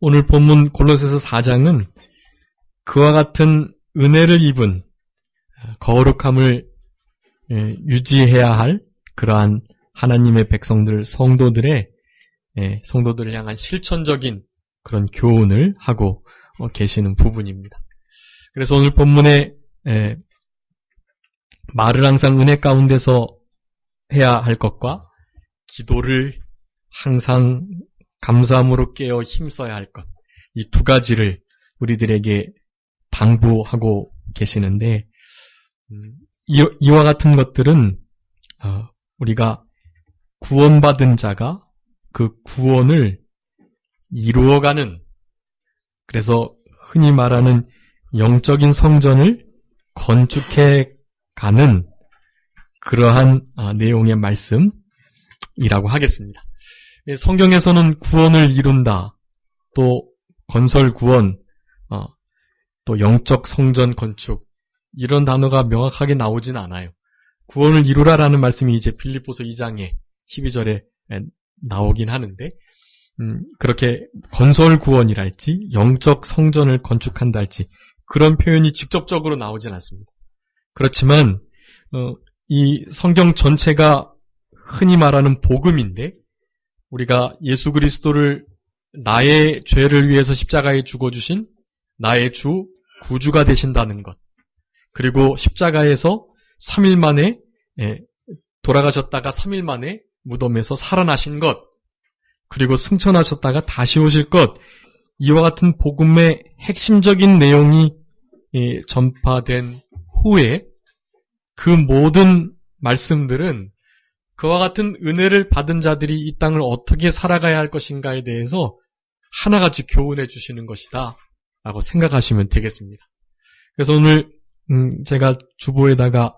오늘 본문 골로새서 4장은 그와 같은 은혜를 입은 거룩함을 유지해야 할 그러한 하나님의 백성들, 성도들을 향한 실천적인 그런 교훈을 하고 계시는 부분입니다. 그래서 오늘 본문에 말을 항상 은혜 가운데서 해야 할 것과 기도를 항상 감사함으로 깨어 힘써야 할 것, 이 두 가지를 우리들에게 당부하고 계시는데, 이와 같은 것들은 우리가 구원받은 자가 그 구원을 이루어가는, 그래서 흔히 말하는 영적인 성전을 건축해가는 그러한 내용의 말씀이라고 하겠습니다. 성경에서는 구원을 이룬다, 또 건설 구원, 또 영적 성전 건축, 이런 단어가 명확하게 나오진 않아요. 구원을 이루라라는 말씀이 이제 빌립보서 2장에 12절에 나오긴 하는데, 그렇게 건설 구원이랄지 영적 성전을 건축한다 할지 그런 표현이 직접적으로 나오진 않습니다. 그렇지만 이 성경 전체가 흔히 말하는 복음인데, 우리가 예수 그리스도를 나의 죄를 위해서 십자가에 죽어주신 나의 주, 구주가 되신다는 것, 그리고 십자가에서 3일 만에 돌아가셨다가 3일 만에 무덤에서 살아나신 것, 그리고 승천하셨다가 다시 오실 것, 이와 같은 복음의 핵심적인 내용이 전파된 후에 그 모든 말씀들은 그와 같은 은혜를 받은 자들이 이 땅을 어떻게 살아가야 할 것인가에 대해서 하나같이 교훈해 주시는 것이다 라고 생각하시면 되겠습니다. 그래서 오늘 제가 주보에다가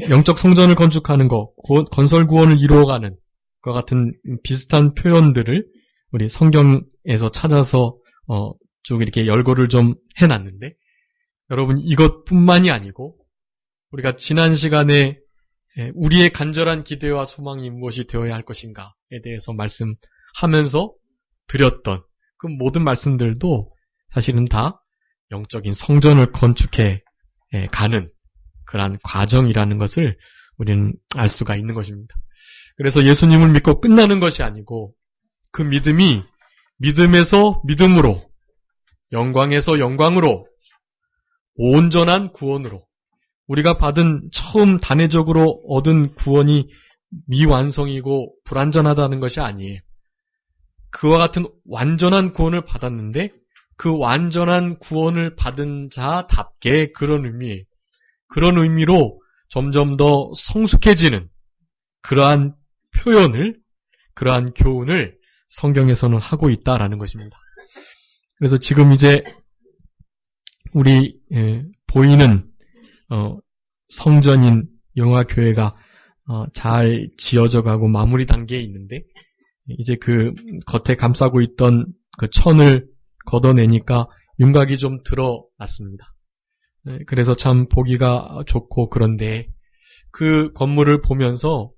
영적 성전을 건축하는 것, 건설 구원을 이루어가는 것 같은 비슷한 표현들을 우리 성경에서 찾아서 쭉 이렇게 열거를 좀 해놨는데, 여러분 이것뿐만이 아니고 우리가 지난 시간에 우리의 간절한 기대와 소망이 무엇이 되어야 할 것인가에 대해서 말씀하면서 드렸던 그 모든 말씀들도 사실은 다 영적인 성전을 건축해 가는 그러한 과정이라는 것을 우리는 알 수가 있는 것입니다. 그래서 예수님을 믿고 끝나는 것이 아니고 그 믿음이 믿음에서 믿음으로, 영광에서 영광으로, 온전한 구원으로, 우리가 받은 처음 단회적으로 얻은 구원이 미완성이고 불완전하다는 것이 아니에요. 그와 같은 완전한 구원을 받았는데 그 완전한 구원을 받은 자답게 그런 의미예요. 그런 의미로 점점 더 성숙해지는 그러한 표현을, 그러한 교훈을 성경에서는 하고 있다라는 것입니다. 그래서 지금 이제 우리 보이는 성전인 영화교회가 잘 지어져 가고 마무리 단계에 있는데, 이제 그 겉에 감싸고 있던 그 천을 걷어내니까 윤곽이 좀 드러났습니다. 그래서 참 보기가 좋고, 그런데 그 건물을 보면서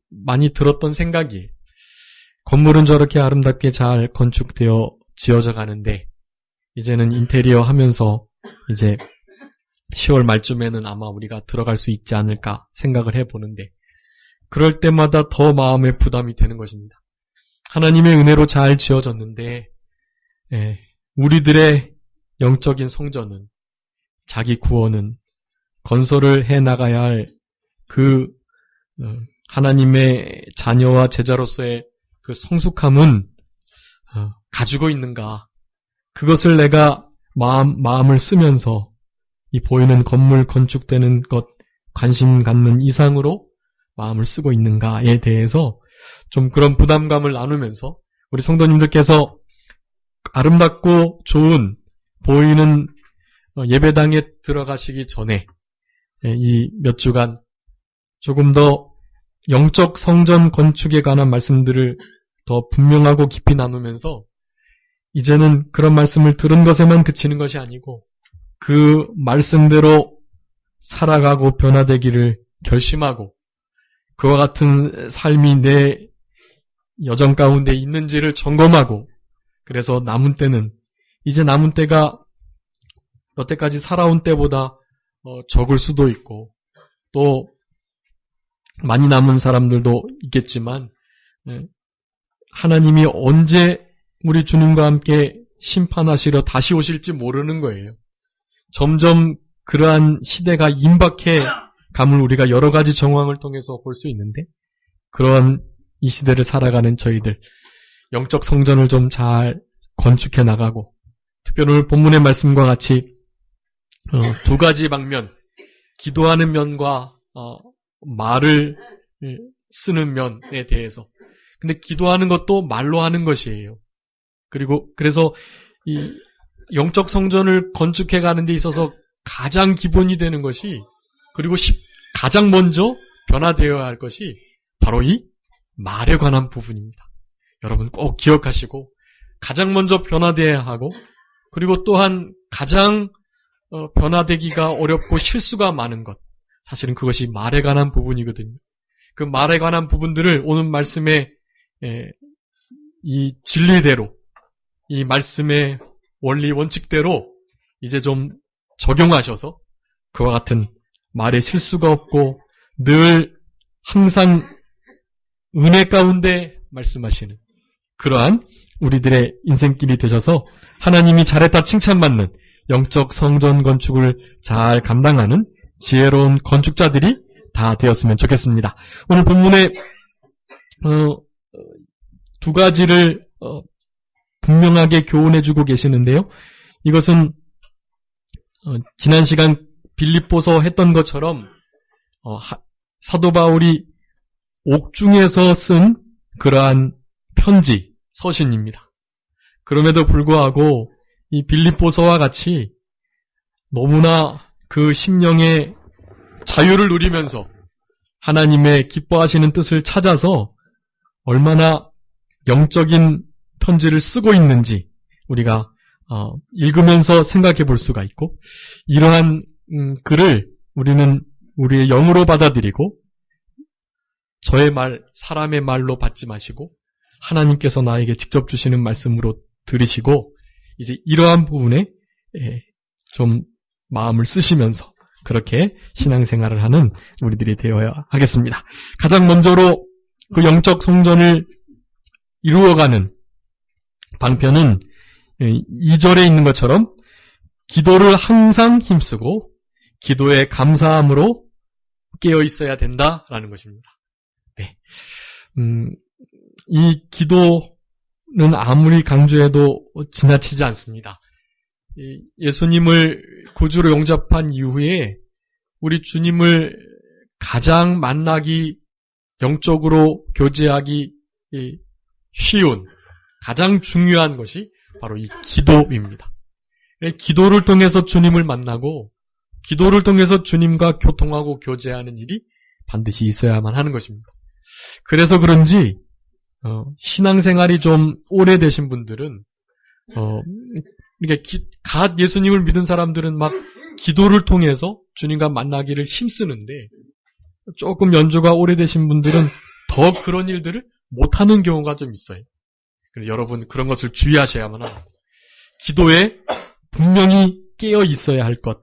많이 들었던 생각이, 건물은 저렇게 아름답게 잘 건축되어 지어져 가는데 이제는 인테리어 하면서 이제 10월 말쯤에는 아마 우리가 들어갈 수 있지 않을까 생각을 해보는데, 그럴 때마다 더 마음에 부담이 되는 것입니다. 하나님의 은혜로 잘 지어졌는데 우리들의 영적인 성전은, 자기 구원은, 건설을 해나가야 할 그 하나님의 자녀와 제자로서의 그 성숙함은 가지고 있는가, 그것을 내가 마음을 쓰면서 이 보이는 건물 건축되는 것 관심 갖는 이상으로 마음을 쓰고 있는가에 대해서 좀 그런 부담감을 나누면서 우리 성도님들께서 아름답고 좋은 보이는 예배당에 들어가시기 전에 이 몇 주간 조금 더 영적 성전 건축에 관한 말씀들을 더 분명하고 깊이 나누면서, 이제는 그런 말씀을 들은 것에만 그치는 것이 아니고 그 말씀대로 살아가고 변화되기를 결심하고, 그와 같은 삶이 내 여정 가운데 있는지를 점검하고 그래서 남은 때는 이제 남은 때가 여태까지 살아온 때보다 적을 수도 있고 또 많이 남은 사람들도 있겠지만 하나님이 언제 우리 주님과 함께 심판하시러 다시 오실지 모르는 거예요. 점점 그러한 시대가 임박해 감을 우리가 여러 가지 정황을 통해서 볼 수 있는데 그런 이 시대를 살아가는 저희들 영적 성전을 좀 잘 건축해 나가고 특별히 오늘 본문의 말씀과 같이 두 가지 방면 기도하는 면과 말을 쓰는 면에 대해서 근데 기도하는 것도 말로 하는 것이에요. 그래서 이 영적 성전을 건축해 가는 데 있어서 가장 기본이 되는 것이 그리고 가장 먼저 변화되어야 할 것이 바로 이 말에 관한 부분입니다. 여러분 꼭 기억하시고 가장 먼저 변화되어야 하고 그리고 또한 가장 변화되기가 어렵고 실수가 많은 것 사실은 그것이 말에 관한 부분이거든요. 그 말에 관한 부분들을 오늘 말씀의 이 진리대로 이 말씀의 원리 원칙대로 이제 좀 적용하셔서 그와 같은 말에 실수가 없고 늘 항상 은혜 가운데 말씀하시는 그러한 우리들의 인생길이 되셔서 하나님이 잘했다 칭찬받는 영적 성전 건축을 잘 감당하는 지혜로운 건축자들이 다 되었으면 좋겠습니다. 오늘 본문에 두 가지를 분명하게 교훈해주고 계시는데요. 이것은 지난 시간 빌립보서 했던 것처럼 사도 바울이 옥중에서 쓴 그러한 편지, 서신입니다. 그럼에도 불구하고 이 빌립보서와 같이 너무나 그 심령의 자유를 누리면서 하나님의 기뻐하시는 뜻을 찾아서 얼마나 영적인 편지를 쓰고 있는지 우리가 읽으면서 생각해 볼 수가 있고 이러한 글을 우리는 우리의 영으로 받아들이고 저의 말, 사람의 말로 받지 마시고 하나님께서 나에게 직접 주시는 말씀으로 들으시고 이제 이러한 부분에 좀 마음을 쓰시면서 그렇게 신앙생활을 하는 우리들이 되어야 하겠습니다. 가장 먼저로 그 영적 성전을 이루어가는 방편은 2절에 있는 것처럼 기도를 항상 힘쓰고 기도에 감사함으로 깨어 있어야 된다라는 것입니다. 네. 이 기도는 아무리 강조해도 지나치지 않습니다. 예수님을 구주로 영접한 이후에 우리 주님을 가장 만나기 영적으로 교제하기 쉬운 가장 중요한 것이 바로 이 기도입니다. 기도를 통해서 주님을 만나고 기도를 통해서 주님과 교통하고 교제하는 일이 반드시 있어야만 하는 것입니다. 그래서 그런지 신앙생활이 좀 오래되신 분들은 이렇게 갓 예수님을 믿은 사람들은 막 기도를 통해서 주님과 만나기를 힘쓰는데 조금 연조가 오래되신 분들은 더 그런 일들을 못하는 경우가 좀 있어요. 그래서 여러분 그런 것을 주의하셔야만 합니다. 기도에 분명히 깨어 있어야 할 것,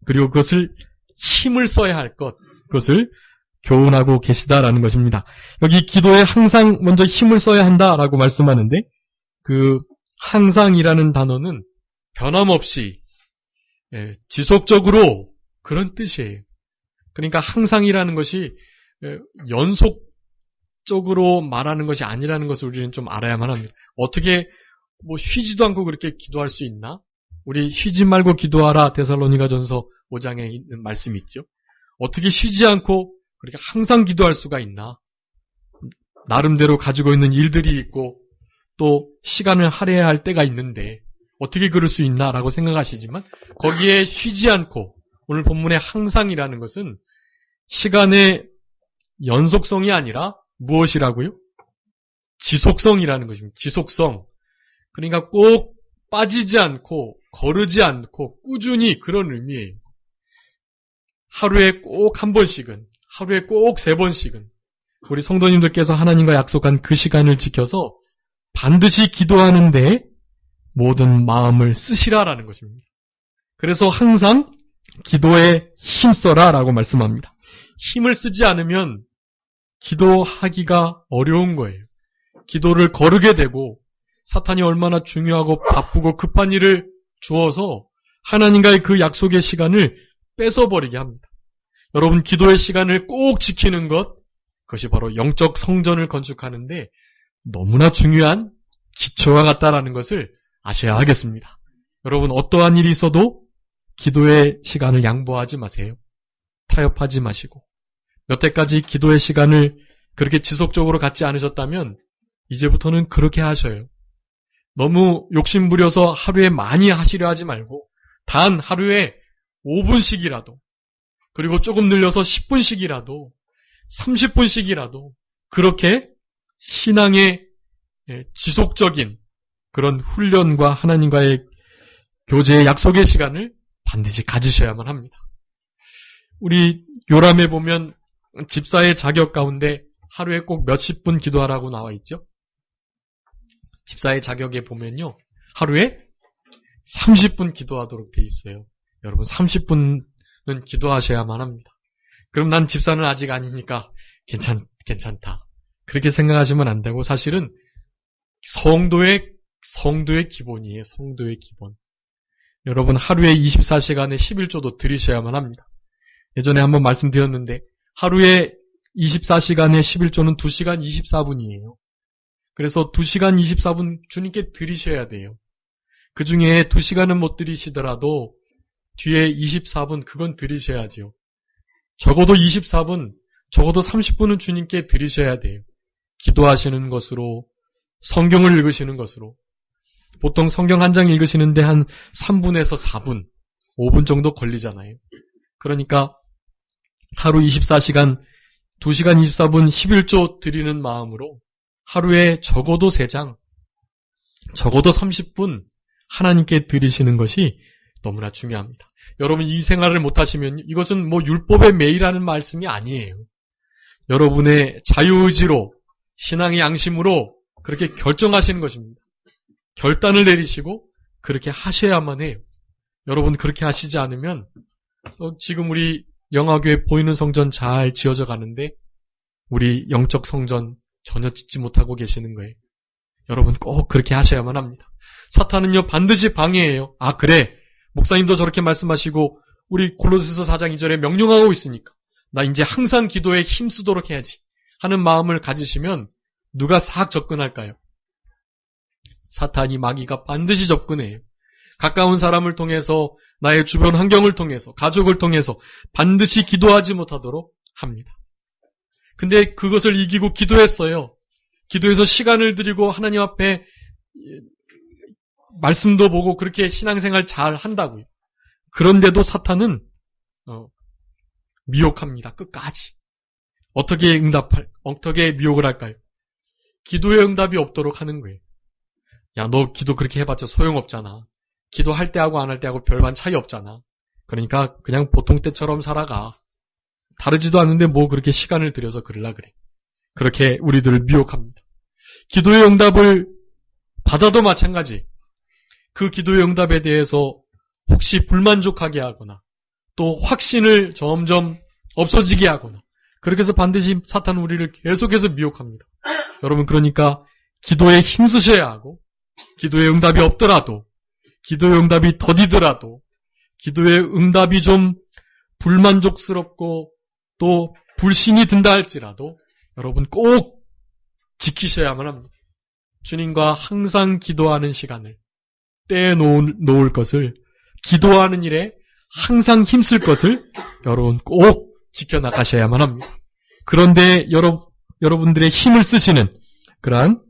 그리고 그것을 힘을 써야 할 것, 그것을 교훈하고 계시다라는 것입니다. 여기 기도에 항상 먼저 힘을 써야 한다라고 말씀하는데 그 항상이라는 단어는 변함없이 지속적으로 그런 뜻이에요. 그러니까 항상이라는 것이 연속적으로 말하는 것이 아니라는 것을 우리는 좀 알아야만 합니다. 어떻게 쉬지도 않고 그렇게 기도할 수 있나? 우리 쉬지 말고 기도하라 데살로니가전서 5장에 있는 말씀이 있죠. 어떻게 쉬지 않고 그렇게 항상 기도할 수가 있나? 나름대로 가지고 있는 일들이 있고 또 시간을 할애해야 할 때가 있는데 어떻게 그럴 수 있나라고 생각하시지만 거기에 쉬지 않고 오늘 본문의 항상이라는 것은 시간의 연속성이 아니라 무엇이라고요? 지속성이라는 것입니다. 지속성. 그러니까 꼭 빠지지 않고 거르지 않고 꾸준히 그런 의미예요. 하루에 꼭 한 번씩은, 하루에 꼭 3번씩은 우리 성도님들께서 하나님과 약속한 그 시간을 지켜서 반드시 기도하는데 모든 마음을 쓰시라라는 것입니다. 그래서 항상 기도에 힘써라라고 말씀합니다. 힘을 쓰지 않으면 기도하기가 어려운 거예요. 기도를 거르게 되고 사탄이 얼마나 중요하고 바쁘고 급한 일을 주어서 하나님과의 그 약속의 시간을 뺏어버리게 합니다. 여러분, 기도의 시간을 꼭 지키는 것, 그것이 바로 영적 성전을 건축하는데 너무나 중요한 기초와 같다라는 것을 아셔야 하겠습니다. 여러분, 어떠한 일이 있어도 기도의 시간을 양보하지 마세요. 타협하지 마시고, 여태까지 기도의 시간을 그렇게 지속적으로 갖지 않으셨다면 이제부터는 그렇게 하셔요. 너무 욕심부려서 하루에 많이 하시려 하지 말고 단 하루에 5분씩이라도, 그리고 조금 늘려서 10분씩이라도, 30분씩이라도 그렇게 신앙의 지속적인 그런 훈련과 하나님과의 교제의 약속의 시간을 반드시 가지셔야만 합니다. 우리 요람에 보면 집사의 자격 가운데 하루에 꼭 몇십 분 기도하라고 나와 있죠. 집사의 자격에 보면요, 하루에 30분 기도하도록 돼 있어요. 여러분, 30분은 기도하셔야만 합니다. 그럼 난 집사는 아직 아니니까 괜찮다. 그렇게 생각하시면 안 되고, 사실은 성도의 기본이에요. 성도의 기본. 여러분, 하루에 24시간에 11조도 드리셔야만 합니다. 예전에 한번 말씀드렸는데 하루에 24시간에 11조는 2시간 24분이에요. 그래서 2시간 24분 주님께 드리셔야 돼요. 그 중에 2시간은 못 드리시더라도 뒤에 24분 그건 드리셔야죠. 적어도 24분, 적어도 30분은 주님께 드리셔야 돼요. 기도하시는 것으로, 성경을 읽으시는 것으로. 보통 성경 한 장 읽으시는데 한 3분에서 4분, 5분 정도 걸리잖아요. 그러니까 하루 24시간, 2시간 24분 11조 드리는 마음으로 하루에 적어도 3장, 적어도 30분 하나님께 드리시는 것이 너무나 중요합니다. 여러분, 이 생활을 못하시면 이것은 뭐 율법의 매이라는 말씀이 아니에요. 여러분의 자유의지로, 신앙의 양심으로 그렇게 결정하시는 것입니다. 결단을 내리시고 그렇게 하셔야만 해요. 여러분, 그렇게 하시지 않으면 지금 우리 영화교회 보이는 성전 잘 지어져 가는데 우리 영적 성전 전혀 짓지 못하고 계시는 거예요. 여러분, 꼭 그렇게 하셔야만 합니다. 사탄은요, 반드시 방해해요. 아, 그래, 목사님도 저렇게 말씀하시고 우리 골로새서 4장 2절에 명령하고 있으니까 나 이제 항상 기도에 힘쓰도록 해야지 하는 마음을 가지시면 누가 싹 접근할까요? 사탄이, 마귀가 반드시 접근해요. 가까운 사람을 통해서, 나의 주변 환경을 통해서, 가족을 통해서 반드시 기도하지 못하도록 합니다. 근데 그것을 이기고 기도했어요. 기도해서 시간을 들이고 하나님 앞에 말씀도 보고 그렇게 신앙생활 잘 한다고요. 그런데도 사탄은 미혹합니다. 끝까지. 어떻게 미혹을 할까요? 기도의 응답이 없도록 하는 거예요. 야, 너 기도 그렇게 해봤자 소용없잖아. 기도할 때하고 안 할 때하고 별반 차이 없잖아. 그러니까 그냥 보통 때처럼 살아가. 다르지도 않는데 뭐 그렇게 시간을 들여서 그러려 그래. 그렇게 우리들을 미혹합니다. 기도의 응답을 받아도 마찬가지. 그 기도의 응답에 대해서 혹시 불만족하게 하거나 또 확신을 점점 없어지게 하거나, 그렇게 해서 반드시 사탄은 우리를 계속해서 미혹합니다. 여러분, 그러니까 기도에 힘쓰셔야 하고, 기도의 응답이 없더라도, 기도의 응답이 더디더라도, 기도의 응답이 좀 불만족스럽고 또 불신이 든다 할지라도 여러분 꼭 지키셔야만 합니다. 주님과 항상 기도하는 시간을 떼놓을 것을, 기도하는 일에 항상 힘쓸 것을 여러분 꼭 지켜나가셔야만 합니다. 그런데 여러분들의 힘을 쓰시는 그러한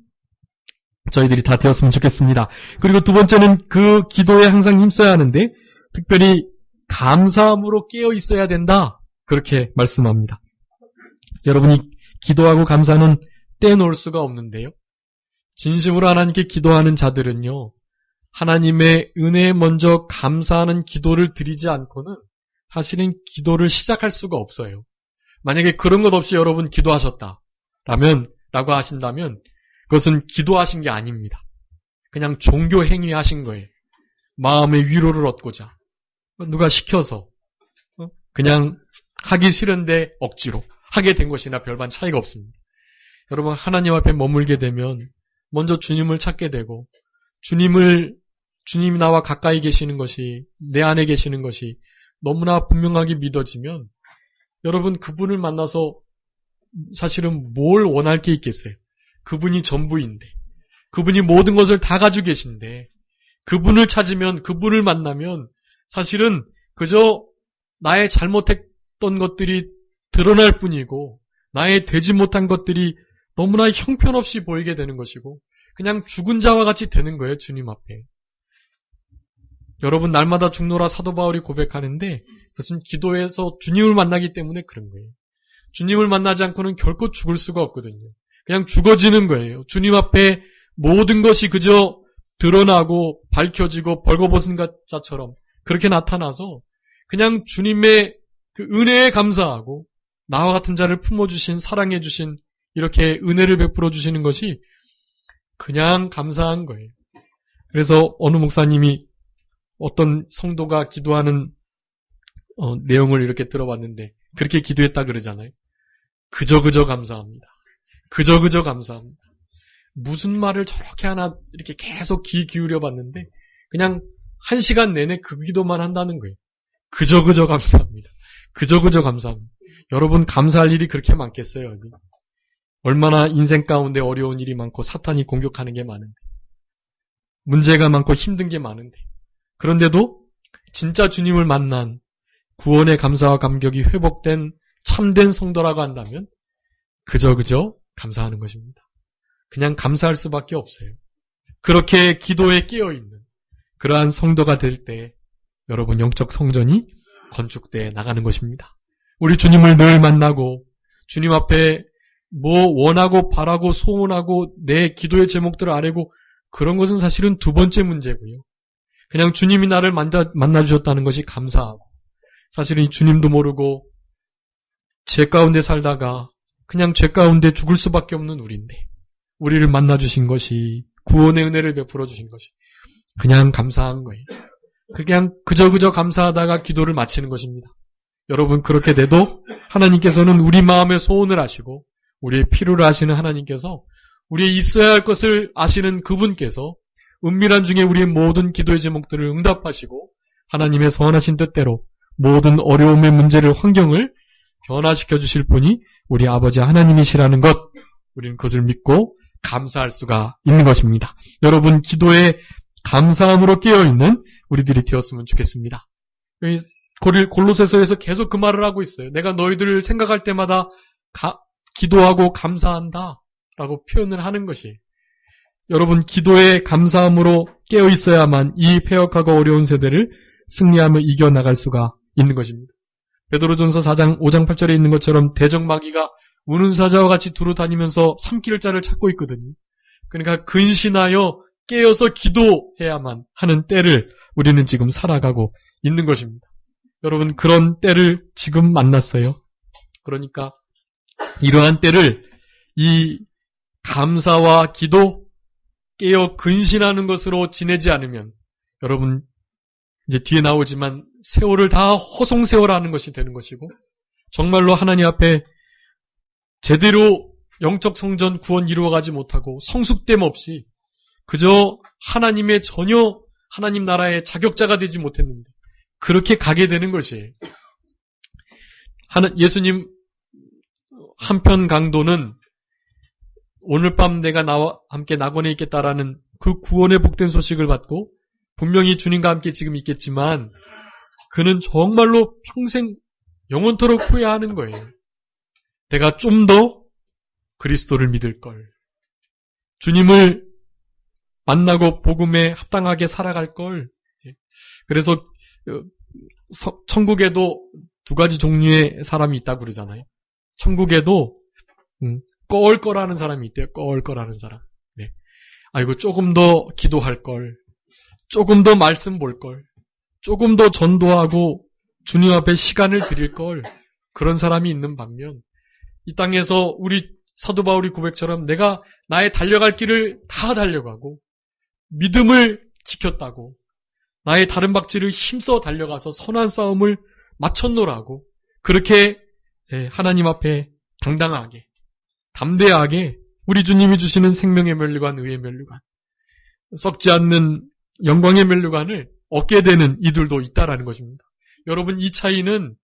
저희들이 다 되었으면 좋겠습니다. 그리고 두 번째는 그 기도에 항상 힘써야 하는데 특별히 감사함으로 깨어 있어야 된다. 그렇게 말씀합니다. 여러분이 기도하고 감사는 떼놓을 수가 없는데요. 진심으로 하나님께 기도하는 자들은요, 하나님의 은혜에 먼저 감사하는 기도를 드리지 않고는 사실은 기도를 시작할 수가 없어요. 만약에 그런 것 없이 여러분 기도하셨다라고 하신다면 그것은 기도하신 게 아닙니다. 그냥 종교 행위 하신 거예요. 마음의 위로를 얻고자. 누가 시켜서 그냥 하기 싫은데 억지로 하게 된 것이나 별반 차이가 없습니다. 여러분, 하나님 앞에 머물게 되면 먼저 주님을 찾게 되고 주님이 나와 가까이 계시는 것이, 내 안에 계시는 것이 너무나 분명하게 믿어지면 여러분, 그분을 만나서 사실은 뭘 원할 게 있겠어요? 그분이 전부인데, 그분이 모든 것을 다 가지고 계신데, 그분을 찾으면, 그분을 만나면 사실은 그저 나의 잘못했던 것들이 드러날 뿐이고 나의 되지 못한 것들이 너무나 형편없이 보이게 되는 것이고 그냥 죽은 자와 같이 되는 거예요. 주님 앞에. 여러분, 날마다 죽노라 사도 바울이 고백하는데 그것은 기도에서 주님을 만나기 때문에 그런 거예요. 주님을 만나지 않고는 결코 죽을 수가 없거든요. 그냥 죽어지는 거예요. 주님 앞에 모든 것이 그저 드러나고 밝혀지고 벌거벗은 자처럼 그렇게 나타나서 그냥 주님의 그 은혜에 감사하고 나와 같은 자를 품어주신, 사랑해주신, 이렇게 은혜를 베풀어 주시는 것이 그냥 감사한 거예요. 그래서 어느 목사님이 어떤 성도가 기도하는 내용을 이렇게 들어봤는데 그렇게 기도했다 그러잖아요. 그저 감사합니다. 그저 감사합니다. 무슨 말을 저렇게 하나 이렇게 계속 귀 기울여 봤는데 그냥 1시간 내내 그 기도만 한다는 거예요. 그저 감사합니다. 그저 감사합니다. 여러분, 감사할 일이 그렇게 많겠어요, 여기? 얼마나 인생 가운데 어려운 일이 많고 사탄이 공격하는 게 많은데 문제가 많고 힘든 게 많은데 그런데도 진짜 주님을 만난 구원의 감사와 감격이 회복된 참된 성도라고 한다면 그저 감사하는 것입니다. 그냥 감사할 수밖에 없어요. 그렇게 기도에 깨어있는 그러한 성도가 될 때 여러분, 영적 성전이 건축되어 나가는 것입니다. 우리 주님을 늘 만나고 주님 앞에 뭐 원하고 바라고 소원하고 내 기도의 제목들을 아뢰고 그런 것은 사실은 두 번째 문제고요. 그냥 주님이 나를 만나주셨다는 것이 감사하고 사실은 이 주님도 모르고 죄 가운데 살다가 그냥 죄 가운데 죽을 수밖에 없는 우리인데 우리를 만나주신 것이 구원의 은혜를 베풀어 주신 것이 그냥 감사한 거예요. 그냥 그저 감사하다가 기도를 마치는 것입니다. 여러분, 그렇게 돼도 하나님께서는 우리 마음의 소원을 아시고 우리의 필요를 아시는 하나님께서 우리의 있어야 할 것을 아시는 그분께서 은밀한 중에 우리의 모든 기도의 제목들을 응답하시고 하나님의 선하신 뜻대로 모든 어려움의 문제를, 환경을 변화시켜 주실 분이 우리 아버지 하나님이시라는 것, 우리는 그것을 믿고 감사할 수가 있는 것입니다. 여러분, 기도에 감사함으로 깨어있는 우리들이 되었으면 좋겠습니다. 골로새서에서 계속 그 말을 하고 있어요. 내가 너희들을 생각할 때마다 기도하고 감사한다 라고 표현을 하는 것이, 여러분, 기도에 감사함으로 깨어있어야만 이 패역하고 어려운 세대를 승리하며 이겨나갈 수가 있는 것입니다. 베드로전서 4장 5장 8절에 있는 것처럼 대적마귀가 우는 사자와 같이 두루 다니면서 삼킬 자를 찾고 있거든요. 그러니까 근신하여 깨어서 기도해야만 하는 때를 우리는 지금 살아가고 있는 것입니다. 여러분, 그런 때를 지금 만났어요. 그러니까 이러한 때를 이 감사와 기도, 깨어 근신하는 것으로 지내지 않으면 여러분, 이제 뒤에 나오지만 세월을 다 허송세월하는 것이 되는 것이고 정말로 하나님 앞에 제대로 영적 성전 구원 이루어가지 못하고 성숙됨 없이 그저 하나님의 전혀 하나님 나라의 자격자가 되지 못했는데 그렇게 가게 되는 것이에요. 예수님 한편 강도는 오늘 밤 내가 나와 함께 낙원에 있겠다라는 그 구원의 복된 소식을 받고 분명히 주님과 함께 지금 있겠지만 그는 정말로 평생 영원토록 후회하는 거예요. 내가 좀 더 그리스도를 믿을 걸, 주님을 만나고 복음에 합당하게 살아갈 걸. 그래서 천국에도 두 가지 종류의 사람이 있다고 그러잖아요. 천국에도 껄껄하는 사람이 있대요. 껄껄하는 사람. 네. 아이고, 조금 더 기도할 걸, 조금 더 말씀 볼 걸, 조금 더 전도하고 주님 앞에 시간을 드릴 걸, 그런 사람이 있는 반면 이 땅에서 우리 사도 바울이 고백처럼 내가 나의 달려갈 길을 다 달려가고 믿음을 지켰다고, 나의 다른 박질을 힘써 달려가서 선한 싸움을 마쳤노라고, 그렇게 하나님 앞에 당당하게, 담대하게 우리 주님이 주시는 생명의 면류관, 의의 면류관, 썩지 않는 영광의 면류관을 얻게 되는 이들도 있다라는 것입니다. 여러분, 이 차이는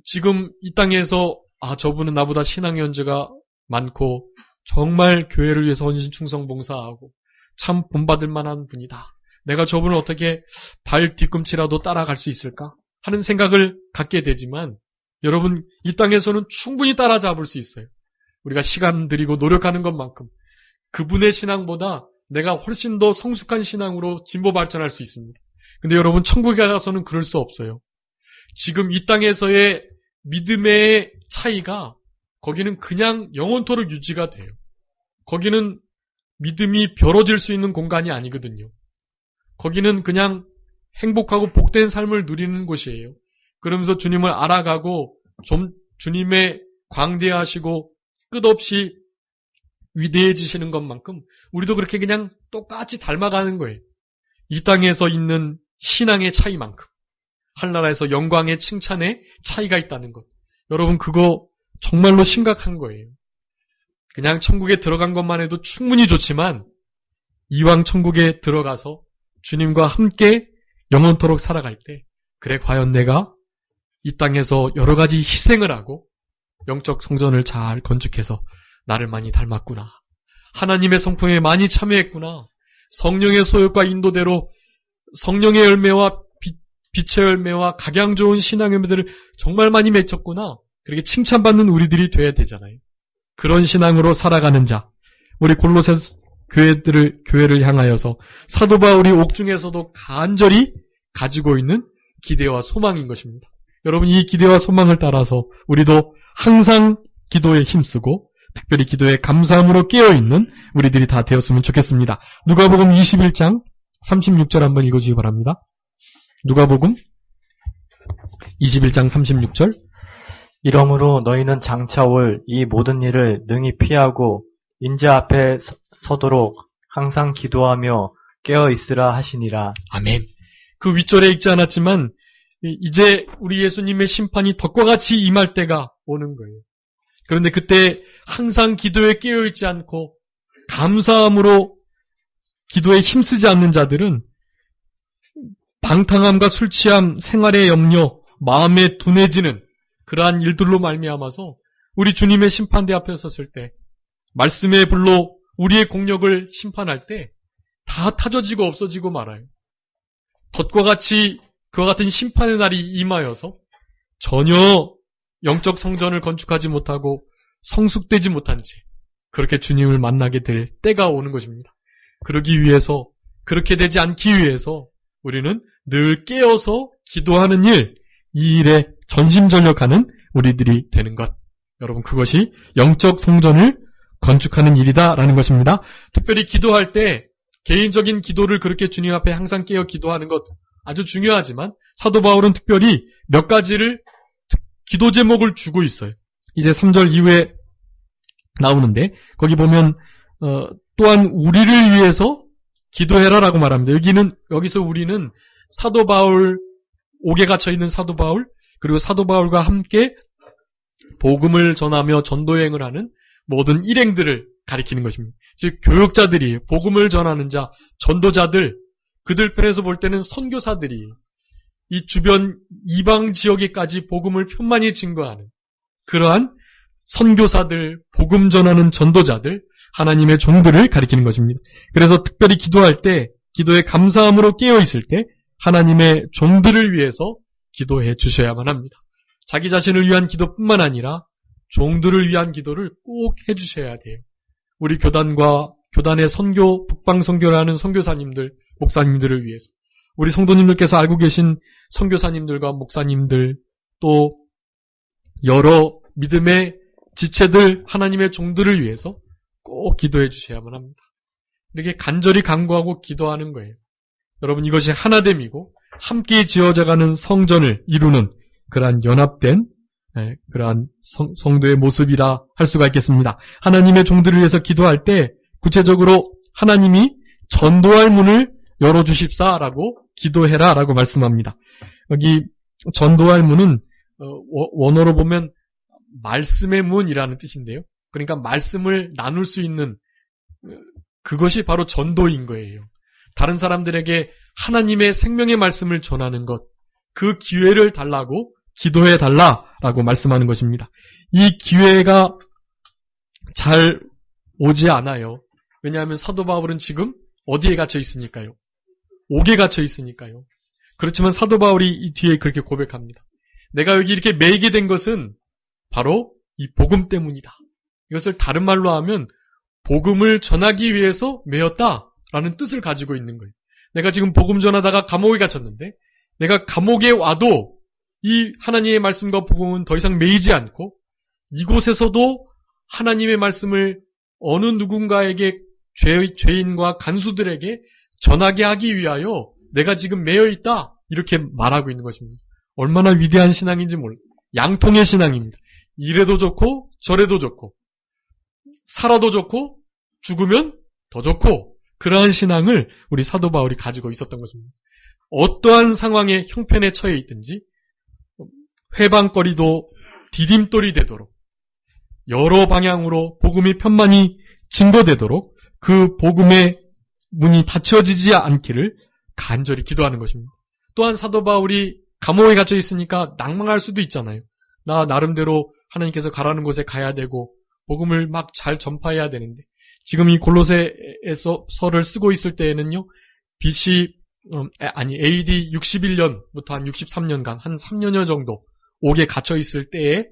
지금 이 땅에서 저분은 나보다 신앙의 연주가 많고 정말 교회를 위해서 헌신 충성 봉사하고 참 본받을 만한 분이다, 내가 저분을 어떻게 발 뒤꿈치라도 따라갈 수 있을까 하는 생각을 갖게 되지만, 여러분, 이 땅에서는 충분히 따라잡을 수 있어요. 우리가 시간 들이고 노력하는 것만큼 그분의 신앙보다 내가 훨씬 더 성숙한 신앙으로 진보 발전할 수 있습니다. 근데 여러분, 천국에 가서는 그럴 수 없어요. 지금 이 땅에서의 믿음의 차이가 거기는 그냥 영원토록 유지가 돼요. 거기는 믿음이 벼러질 수 있는 공간이 아니거든요. 거기는 그냥 행복하고 복된 삶을 누리는 곳이에요. 그러면서 주님을 알아가고 좀 주님의 광대하시고 끝없이 위대해지시는 것만큼 우리도 그렇게 그냥 똑같이 닮아가는 거예요. 이 땅에서 있는 신앙의 차이만큼 하늘나라에서 영광의 칭찬의 차이가 있다는 것. 여러분, 그거 정말로 심각한 거예요. 그냥 천국에 들어간 것만 해도 충분히 좋지만 이왕 천국에 들어가서 주님과 함께 영원토록 살아갈 때, 그래, 과연 내가 이 땅에서 여러 가지 희생을 하고 영적 성전을 잘 건축해서 나를 많이 닮았구나, 하나님의 성품에 많이 참여했구나, 성령의 소욕과 인도대로 성령의 열매와 빛의 열매와 각양 좋은 신앙의 열매들을 정말 많이 맺혔구나, 그렇게 칭찬받는 우리들이 돼야 되잖아요. 그런 신앙으로 살아가는 자, 우리 골로새 교회를 향하여서 사도 바울이 옥중에서도 간절히 가지고 있는 기대와 소망인 것입니다. 여러분, 이 기대와 소망을 따라서 우리도 항상 기도에 힘쓰고 특별히 기도에 감사함으로 깨어있는 우리들이 다 되었으면 좋겠습니다. 누가복음 21장 36절 한번 읽어주시기 바랍니다. 누가복음 21장 36절. 이러므로 너희는 장차 올 이 모든 일을 능히 피하고 인자 앞에 서도록 항상 기도하며 깨어 있으라 하시니라. 아멘. 그 윗절에 읽지 않았지만 이제 우리 예수님의 심판이 덕과 같이 임할 때가 오는 거예요. 그런데 그때 항상 기도에 깨어 있지 않고 감사함으로 기도에 힘쓰지 않는 자들은 방탕함과 술 취함, 생활의 염려, 마음에 둔해지는 그러한 일들로 말미암아서 우리 주님의 심판대 앞에 섰을 때, 말씀의 불로 우리의 공력을 심판할 때 다 타져지고 없어지고 말아요. 덫과 같이 그와 같은 심판의 날이 임하여서 전혀 영적 성전을 건축하지 못하고 성숙되지 못한 채 그렇게 주님을 만나게 될 때가 오는 것입니다. 그러기 위해서, 그렇게 되지 않기 위해서 우리는 늘 깨어서 기도하는 일, 이 일에 전심전력하는 우리들이 되는 것. 여러분, 그것이 영적 성전을 건축하는 일이다라는 것입니다. 특별히 기도할 때 개인적인 기도를 그렇게 주님 앞에 항상 깨어 기도하는 것 아주 중요하지만 사도 바울은 특별히 몇 가지를 기도 제목을 주고 있어요. 이제 3절 이후에 나오는데 거기 보면 또한 우리를 위해서 기도해라라고 말합니다. 여기서 우리는 사도 바울, 옥에 갇혀 있는 사도 바울, 그리고 사도 바울과 함께 복음을 전하며 전도여행을 하는 모든 일행들을 가리키는 것입니다. 즉 교역자들이, 복음을 전하는 자, 전도자들, 그들 편에서 볼 때는 선교사들이 이 주변 이방 지역에까지 복음을 편만히 증거하는 그러한 선교사들, 복음 전하는 전도자들, 하나님의 종들을 가리키는 것입니다. 그래서 특별히 기도할 때, 기도에 감사함으로 깨어있을 때 하나님의 종들을 위해서 기도해 주셔야만 합니다. 자기 자신을 위한 기도뿐만 아니라 종들을 위한 기도를 꼭 해주셔야 돼요. 우리 교단의 선교, 북방 선교를 하는 선교사님들, 목사님들을 위해서, 우리 성도님들께서 알고 계신 선교사님들과 목사님들, 또 여러 믿음의 지체들, 하나님의 종들을 위해서 꼭 기도해 주셔야만 합니다. 이렇게 간절히 간구하고 기도하는 거예요. 여러분, 이것이 하나됨이고 함께 지어져가는 성전을 이루는 그러한 연합된 그러한 성도의 모습이라 할 수가 있겠습니다. 하나님의 종들을 위해서 기도할 때 구체적으로 하나님이 전도할 문을 열어주십사라고 기도해라라고 말씀합니다. 여기 전도할 문은 원어로 보면 말씀의 문이라는 뜻인데요. 그러니까 말씀을 나눌 수 있는 그것이 바로 전도인 거예요. 다른 사람들에게 하나님의 생명의 말씀을 전하는 것, 그 기회를 달라고 기도해 달라라고 말씀하는 것입니다. 이 기회가 잘 오지 않아요. 왜냐하면 사도 바울은 지금 어디에 갇혀 있으니까요? 옥에 갇혀 있으니까요. 그렇지만 사도 바울이 이 뒤에 그렇게 고백합니다. 내가 여기 이렇게 매이게 된 것은 바로 이 복음 때문이다. 이것을 다른 말로 하면 복음을 전하기 위해서 매였다라는 뜻을 가지고 있는 거예요. 내가 지금 복음 전하다가 감옥에 갇혔는데 내가 감옥에 와도 이 하나님의 말씀과 복음은 더 이상 매이지 않고 이곳에서도 하나님의 말씀을 어느 누군가에게 죄인과 간수들에게 전하게 하기 위하여 내가 지금 매여 있다. 이렇게 말하고 있는 것입니다. 얼마나 위대한 신앙인지 몰라요. 양통의 신앙입니다. 이래도 좋고 저래도 좋고 살아도 좋고 죽으면 더 좋고 그러한 신앙을 우리 사도 바울이 가지고 있었던 것입니다. 어떠한 상황에 형편에 처해 있든지 회방거리도 디딤돌이 되도록 여러 방향으로 복음이 편만히 증거되도록 그 복음의 문이 닫혀지지 않기를 간절히 기도하는 것입니다. 또한 사도 바울이 감옥에 갇혀 있으니까 낭망할 수도 있잖아요. 나 나름대로 하나님께서 가라는 곳에 가야 되고 복음을 막 잘 전파해야 되는데 지금 이 골로새에서 서를 쓰고 있을 때에는요. AD 61년부터 한 63년간 한 3년여 정도 옥에 갇혀 있을 때에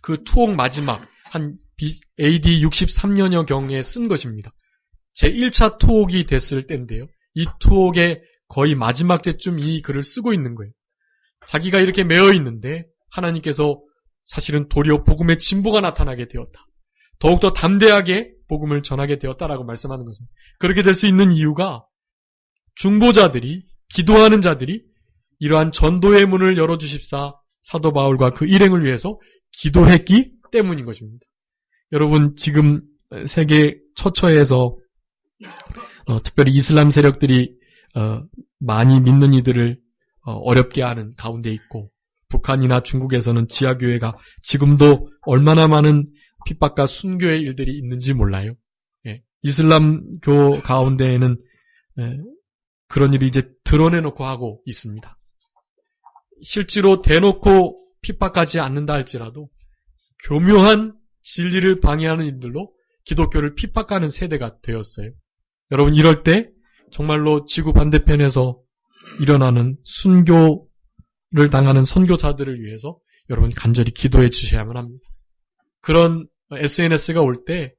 그 투옥 마지막 한 AD 63년여 경에 쓴 것입니다. 제 1차 투옥이 됐을 때인데요. 이 투옥의 거의 마지막 때쯤 이 글을 쓰고 있는 거예요. 자기가 이렇게 매여 있는데 하나님께서 사실은 도리어 복음의 진보가 나타나게 되었다. 더욱더 담대하게 복음을 전하게 되었다라고 말씀하는 것입니다. 그렇게 될 수 있는 이유가 중보자들이, 기도하는 자들이 이러한 전도의 문을 열어주십사 사도 바울과 그 일행을 위해서 기도했기 때문인 것입니다. 여러분 지금 세계 처처에서 특별히 이슬람 세력들이 많이 믿는 이들을 어렵게 하는 가운데 있고 북한이나 중국에서는 지하교회가 지금도 얼마나 많은 핍박과 순교의 일들이 있는지 몰라요. 이슬람교 가운데에는 그런 일을 이제 드러내놓고 하고 있습니다. 실제로 대놓고 핍박하지 않는다 할지라도 교묘한 진리를 방해하는 일들로 기독교를 핍박하는 세대가 되었어요. 여러분 이럴 때 정말로 지구 반대편에서 일어나는 순교를 당하는 선교사들을 위해서 여러분 간절히 기도해 주셔야만 합니다. 그런 SNS가 올 때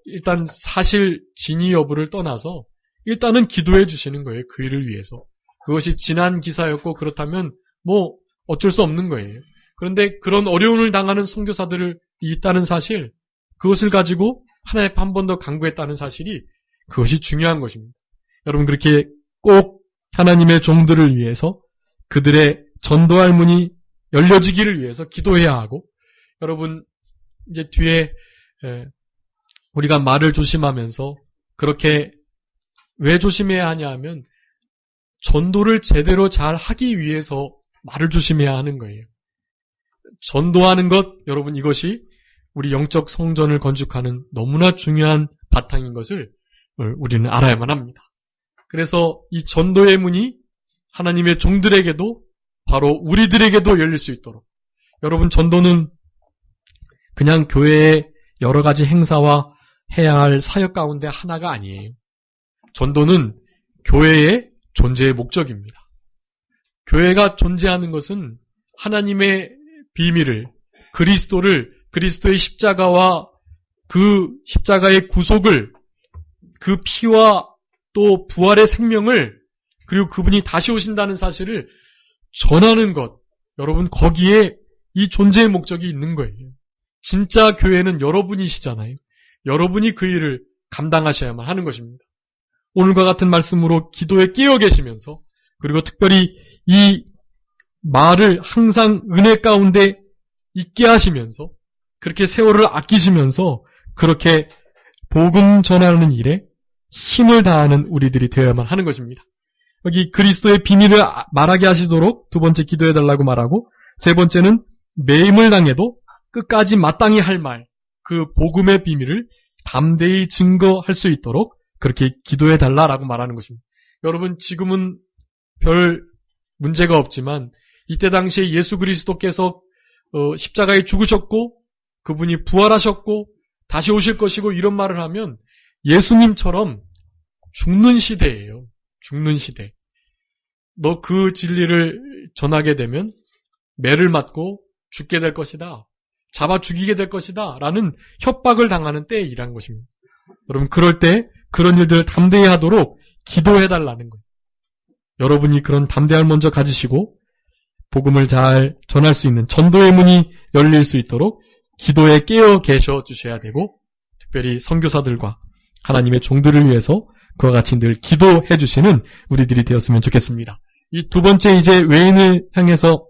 일단 사실 진위 여부를 떠나서 일단은 기도해 주시는 거예요. 그 일을 위해서. 그것이 지난 기사였고 그렇다면 어쩔 수 없는 거예요. 그런데 그런 어려움을 당하는 선교사들이 있다는 사실, 그것을 가지고 하나님 앞에 한 번 더 간구했다는 사실이 그것이 중요한 것입니다. 여러분 그렇게 꼭 하나님의 종들을 위해서 그들의 전도할 문이 열려지기를 위해서 기도해야 하고 여러분 이제 뒤에 우리가 말을 조심하면서 그렇게 왜 조심해야 하냐 하면 전도를 제대로 잘 하기 위해서 말을 조심해야 하는 거예요. 전도하는 것 여러분 이것이 우리 영적 성전을 건축하는 너무나 중요한 바탕인 것을 우리는 알아야만 합니다. 그래서 이 전도의 문이 하나님의 종들에게도 바로 우리들에게도 열릴 수 있도록 여러분 전도는 그냥 교회의 여러 가지 행사와 해야 할 사역 가운데 하나가 아니에요. 전도는 교회의 존재의 목적입니다. 교회가 존재하는 것은 하나님의 비밀을, 그리스도의 십자가와 그 십자가의 구속을, 그 피와 또 부활의 생명을, 그리고 그분이 다시 오신다는 사실을 전하는 것. 여러분 거기에 이 존재의 목적이 있는 거예요. 진짜 교회는 여러분이시잖아요. 여러분이 그 일을 감당하셔야만 하는 것입니다. 오늘과 같은 말씀으로 기도에 깨어 계시면서 그리고 특별히 이 말을 항상 은혜 가운데 있게 하시면서 그렇게 세월을 아끼시면서 그렇게 복음 전하는 일에 힘을 다하는 우리들이 되어야만 하는 것입니다. 여기 그리스도의 비밀을 말하게 하시도록 두 번째 기도해달라고 말하고, 세 번째는 매임을 당해도 끝까지 마땅히 할 말, 그 복음의 비밀을 담대히 증거할 수 있도록 그렇게 기도해달라라고 말하는 것입니다. 여러분, 지금은 별 문제가 없지만 이때 당시에 예수 그리스도께서 십자가에 죽으셨고 그분이 부활하셨고 다시 오실 것이고 이런 말을 하면 예수님처럼 죽는 시대예요. 죽는 시대. 너 그 진리를 전하게 되면 매를 맞고 죽게 될 것이다. 잡아 죽이게 될 것이다. 라는 협박을 당하는 때에 일한 것입니다. 여러분, 그럴 때 그런 일들을 담대히 하도록 기도해달라는 거예요. 여러분이 그런 담대함을 먼저 가지시고 복음을 잘 전할 수 있는 전도의 문이 열릴 수 있도록 기도에 깨어 계셔 주셔야 되고, 특별히 선교사들과 하나님의 종들을 위해서 그와 같이 늘 기도해 주시는 우리들이 되었으면 좋겠습니다. 이 두 번째, 이제 외인을 향해서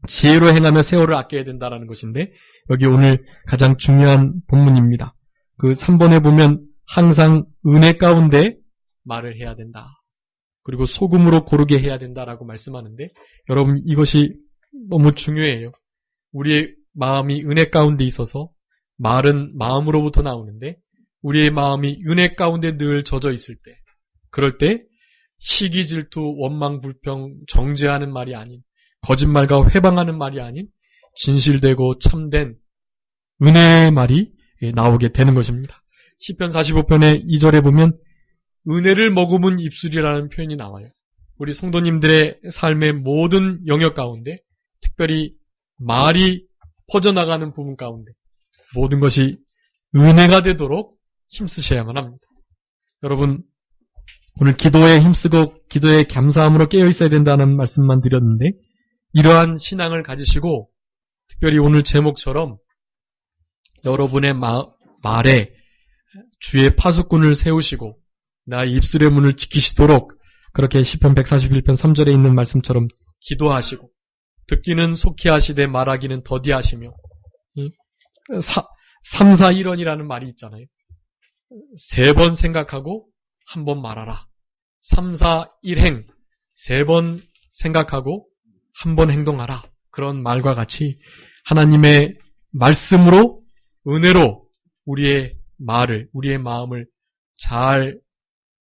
지혜로 행하며 세월을 아껴야 된다는 것인데, 여기 오늘 가장 중요한 본문입니다. 그 3번에 보면 항상 은혜 가운데 말을 해야 된다. 그리고 소금으로 고르게 해야 된다라고 말씀하는데, 여러분, 이것이 너무 중요해요. 우리의 마음이 은혜 가운데 있어서 말은 마음으로부터 나오는데, 우리의 마음이 은혜 가운데 늘 젖어 있을 때, 그럴 때 시기, 질투, 원망, 불평, 정죄하는 말이 아닌, 거짓말과 회방하는 말이 아닌 진실되고 참된 은혜의 말이 나오게 되는 것입니다. 시편 45편의 2절에 보면 은혜를 머금은 입술이라는 표현이 나와요. 우리 성도님들의 삶의 모든 영역 가운데, 특별히 말이 퍼져나가는 부분 가운데 모든 것이 은혜가 되도록 힘쓰셔야만 합니다. 여러분, 오늘 기도에 힘쓰고 기도에 감사함으로 깨어 있어야 된다는 말씀만 드렸는데, 이러한 신앙을 가지시고 특별히 오늘 제목처럼 여러분의 말에 주의 파수꾼을 세우시고 나의 입술의 문을 지키시도록 그렇게 시편 141편 3절에 있는 말씀처럼 기도하시고, 듣기는 속히 하시되 말하기는 더디 하시며, 3, 4, 1원이라는 말이 있잖아요. 3번 생각하고 1번 말하라. 3, 4, 1행 3번 생각하고 1번 행동하라. 그런 말과 같이 하나님의 말씀으로, 은혜로 우리의 말을, 우리의 마음을 잘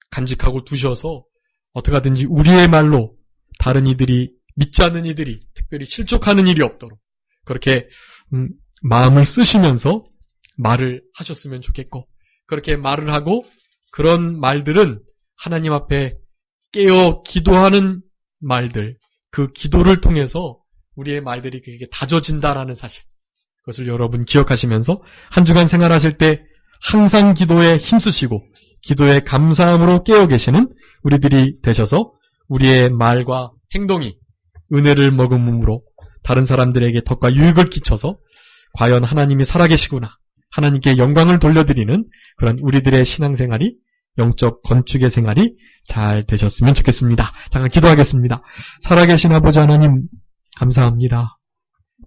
간직하고 두셔서 어떻게 하든지 우리의 말로 다른 이들이, 믿지 않는 이들이 특별히 실족하는 일이 없도록 그렇게 마음을 쓰시면서 말을 하셨으면 좋겠고, 그렇게 말을 하고 그런 말들은 하나님 앞에 깨어 기도하는 말들, 그 기도를 통해서 우리의 말들이 그게 다져진다라는 사실, 그것을 여러분 기억하시면서 한 주간 생활하실 때 항상 기도에 힘쓰시고 기도에 감사함으로 깨어 계시는 우리들이 되셔서 우리의 말과 행동이 은혜를 머금음으로 다른 사람들에게 덕과 유익을 끼쳐서 과연 하나님이 살아계시구나, 하나님께 영광을 돌려드리는 그런 우리들의 신앙생활이, 영적 건축의 생활이 잘 되셨으면 좋겠습니다. 잠깐 기도하겠습니다. 살아계신 아버지 하나님, 감사합니다.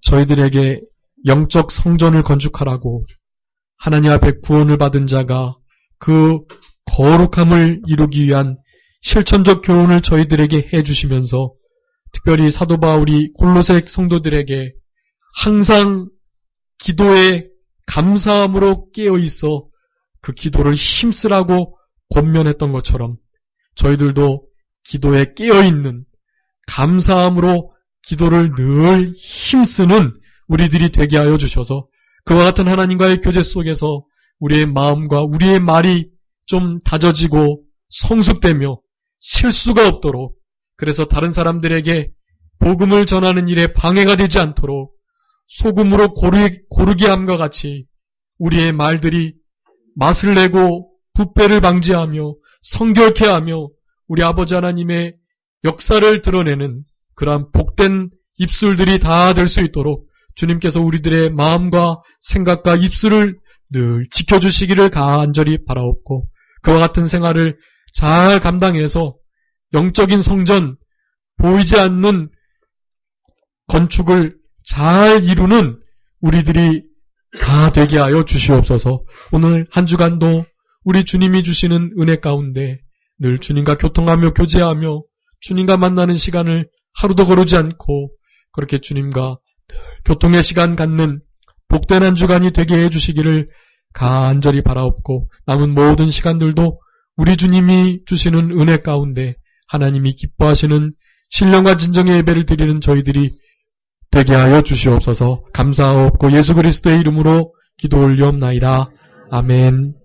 저희들에게 영적 성전을 건축하라고 하나님 앞에 구원을 받은 자가 그 거룩함을 이루기 위한 실천적 교훈을 저희들에게 해주시면서, 특별히 사도 바울이 골로새 성도들에게 항상 기도에 감사함으로 깨어있어 그 기도를 힘쓰라고 권면했던 것처럼 저희들도 기도에 깨어있는, 감사함으로 기도를 늘 힘쓰는 우리들이 되게 하여 주셔서 그와 같은 하나님과의 교제 속에서 우리의 마음과 우리의 말이 좀 다져지고 성숙되며 실수가 없도록, 그래서 다른 사람들에게 복음을 전하는 일에 방해가 되지 않도록 소금으로 고르게 함과 같이 우리의 말들이 맛을 내고 부패를 방지하며 성결케 하며 우리 아버지 하나님의 역사를 드러내는 그러한 복된 입술들이 다 될 수 있도록 주님께서 우리들의 마음과 생각과 입술을 늘 지켜주시기를 간절히 바라옵고, 그와 같은 생활을 잘 감당해서 영적인 성전, 보이지 않는 건축을 잘 이루는 우리들이 다 되게 하여 주시옵소서. 오늘 한 주간도 우리 주님이 주시는 은혜 가운데 늘 주님과 교통하며 교제하며 주님과 만나는 시간을 하루도 거르지 않고 그렇게 주님과 늘 교통의 시간 갖는 복된 한 주간이 되게 해주시기를 간절히 바라옵고 남은 모든 시간들도 우리 주님이 주시는 은혜 가운데 하나님이 기뻐하시는 신령과 진정의 예배를 드리는 저희들이 되게 하여 주시옵소서. 감사하옵고 예수 그리스도의 이름으로 기도 올리옵나이다. 아멘.